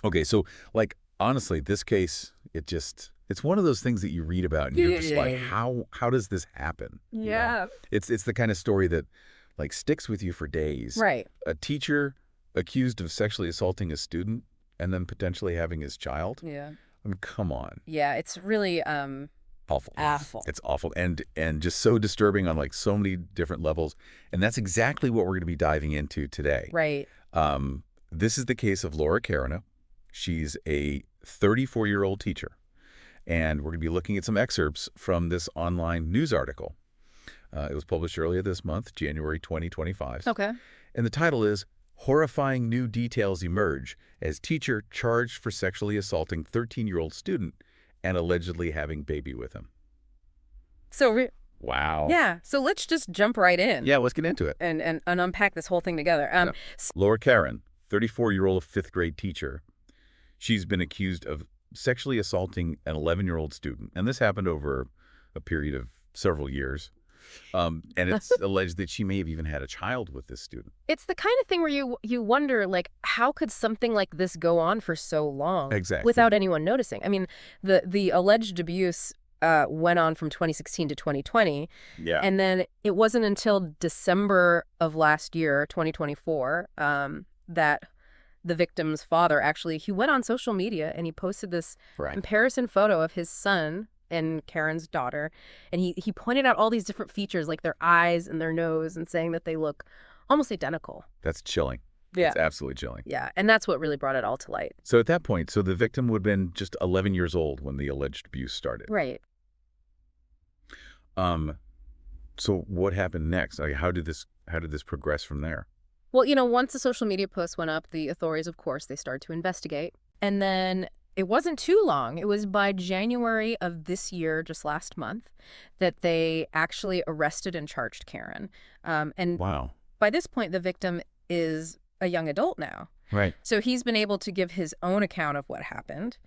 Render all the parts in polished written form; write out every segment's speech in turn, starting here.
Okay, so, like, honestly, this case, it's one of those things that you read about and you're just like, how does this happen? You know? Yeah. It's the kind of story that, like, sticks with you for days. Right. A teacher accused of sexually assaulting a student and then potentially having his child? Yeah. I mean, come on. Yeah, it's really Awful. awful. It's awful and just so disturbing on, like, so many different levels. And that's exactly what we're going to be diving into today. Right. This is the case of Laura Caron. She's a 34-year-old teacher. And we're going to be looking at some excerpts from this online news article. It was published earlier this month, January 2025. Okay. And the title is, Horrifying New Details Emerge as Teacher Charged for Sexually Assaulting 13-Year-Old Student and Allegedly Having Baby with Him. So, Wow. yeah. So let's just jump right in. Yeah, let's get into it. And unpack this whole thing together. Yeah. Laura Caron, 34-year-old fifth-grade teacher. She's been accused of sexually assaulting an 11-year-old student. And this happened over a period of several years. And it's alleged that she may have even had a child with this student. It's the kind of thing where you wonder, like, how could something like this go on for so long without anyone noticing? I mean, the alleged abuse went on from 2016 to 2020. Yeah. And then it wasn't until December of last year, 2024, that the victim's father he went on social media and he posted this comparison photo of his son and Karen's daughter. And he pointed out all these different features, like their eyes and their nose, and saying that they look almost identical. That's chilling. Yeah. It's absolutely chilling. Yeah. And that's what really brought it all to light. So at that point, the victim would have been just 11 years old when the alleged abuse started. Right. So what happened next? Like, how did this progress from there? Well, once the social media post went up, the authorities, of course, they started to investigate. And then it wasn't too long. It was by January of this year, just last month, that they actually arrested and charged Caron. And wow. By this point, the victim is a young adult now. Right. So he's been able to give his own account of what happened.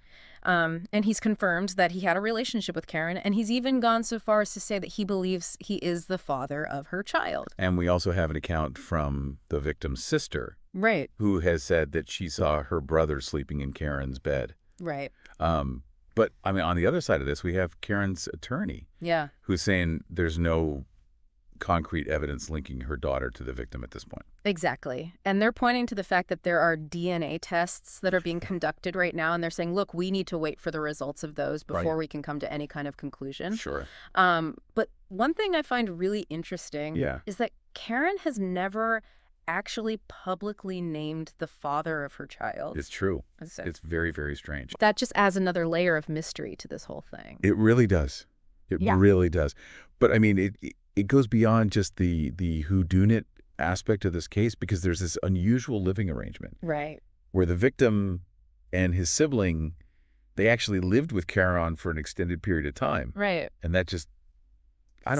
And he's confirmed that he had a relationship with Caron. And he's even gone so far as to say that he believes he is the father of her child. And we also have an account from the victim's sister. Right. Who has said that she saw her brother sleeping in Karen's bed. Right. But, I mean, on the other side of this, we have Karen's attorney. Yeah. Who's saying there's no concrete evidence linking her daughter to the victim at this point. Exactly. And they're pointing to the fact that there are DNA tests that are being conducted right now. And they're saying, look, we need to wait for the results of those before we can come to any kind of conclusion. Sure. But one thing I find really interesting is that Caron has never actually publicly named the father of her child. It's true. It's very, very strange. That just adds another layer of mystery to this whole thing. It really does. It really does. But, I mean, it goes beyond just the whodunit aspect of this case, because there's this unusual living arrangement. Right. Where the victim and his sibling, they actually lived with Caron for an extended period of time. Right. And that just,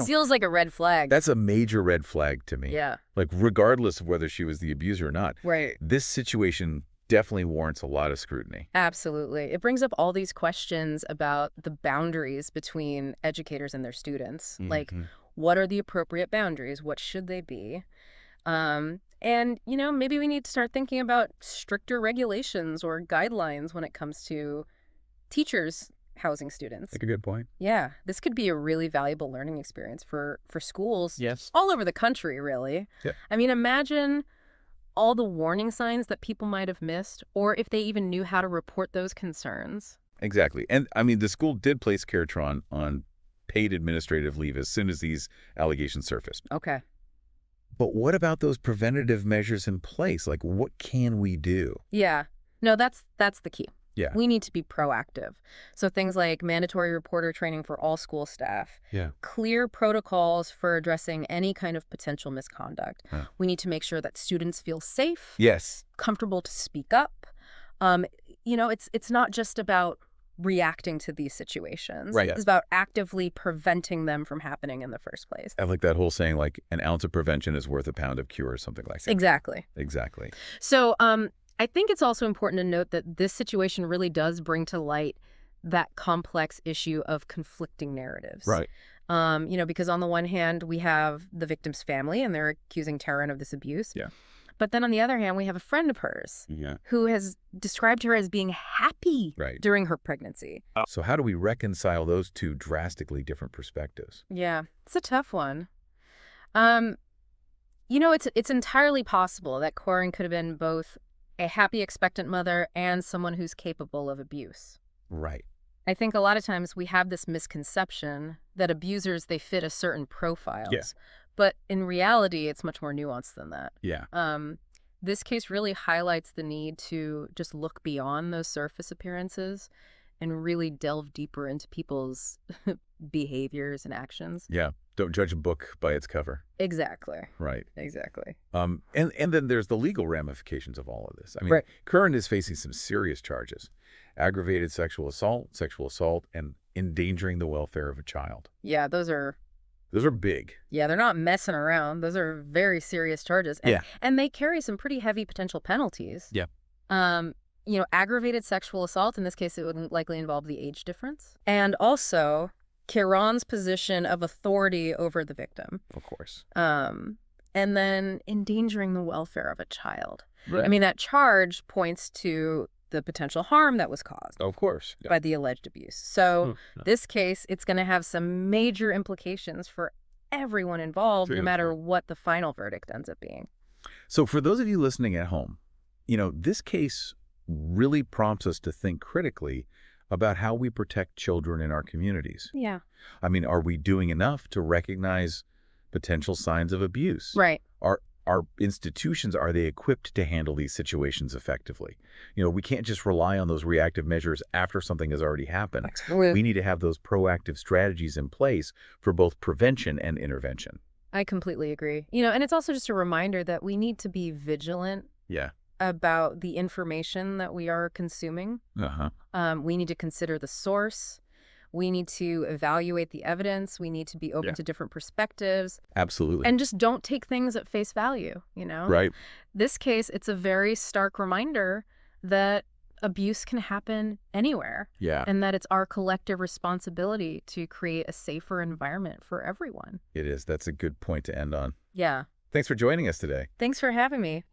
feels like a red flag. That's a major red flag to me. Yeah. Like, regardless of whether she was the abuser or not. Right. This situation definitely warrants a lot of scrutiny. Absolutely. It brings up all these questions about the boundaries between educators and their students. Mm-hmm. Like, what are the appropriate boundaries? What should they be? And, maybe we need to start thinking about stricter regulations or guidelines when it comes to teachers housing students. That's a good point. Yeah. This could be a really valuable learning experience for schools yes. all over the country, really. Yeah. I mean, imagine all the warning signs that people might have missed, or if they even knew how to report those concerns. Exactly. And, I mean, the school did place Caron on paid administrative leave as soon as these allegations surfaced. Okay. But what about those preventative measures in place? Like, what can we do? Yeah. No, that's the key. Yeah. We need to be proactive. So things like mandatory reporter training for all school staff. Yeah. Clear protocols for addressing any kind of potential misconduct. Huh. We need to make sure that students feel safe. Yes. Comfortable to speak up. It's not just about reacting to these situations. Right. It's about actively preventing them from happening in the first place. I like that whole saying, like, an ounce of prevention is worth a pound of cure or something like that. Exactly. Exactly. So, I think it's also important to note that this situation really does bring to light that complex issue of conflicting narratives. Right. Because on the one hand, we have the victim's family and they're accusing Caron of this abuse. Yeah. But then on the other hand, we have a friend of hers who has described her as being happy during her pregnancy. So how do we reconcile those two drastically different perspectives? Yeah, it's a tough one. It's entirely possible that Caron could have been both a happy expectant mother and someone who's capable of abuse. Right. I think a lot of times we have this misconception that abusers, they fit a certain profiles. Yeah. But in reality, it's much more nuanced than that. Yeah. This case really highlights the need to just look beyond those surface appearances and really delve deeper into people's behaviors and actions. Yeah. Don't judge a book by its cover. Exactly. Right. Exactly. And then there's the legal ramifications of all of this. I mean, Caron is facing some serious charges. Aggravated sexual assault, and endangering the welfare of a child. Yeah, those are big. Yeah, they're not messing around. Those are very serious charges. And they carry some pretty heavy potential penalties. Yeah. Aggravated sexual assault, in this case, it would likely involve the age difference. And also, Caron's position of authority over the victim. Of course. And then endangering the welfare of a child. Right. I mean, that charge points to the potential harm that was caused. Of course. By the alleged abuse. So this case, it's going to have some major implications for everyone involved, no matter what the final verdict ends up being. So for those of you listening at home, this case really prompts us to think critically about how we protect children in our communities. Yeah. I mean, are we doing enough to recognize potential signs of abuse? Right. Our institutions, are they equipped to handle these situations effectively? We can't just rely on those reactive measures after something has already happened. Absolutely. We need to have those proactive strategies in place for both prevention and intervention. I completely agree. And it's also just a reminder that we need to be vigilant about the information that we are consuming. We need to consider the source. We need to evaluate the evidence. We need to be open to different perspectives. Absolutely. And just don't take things at face value, Right. This case, it's a very stark reminder that abuse can happen anywhere. Yeah. And that it's our collective responsibility to create a safer environment for everyone. It is. That's a good point to end on. Yeah. Thanks for joining us today. Thanks for having me.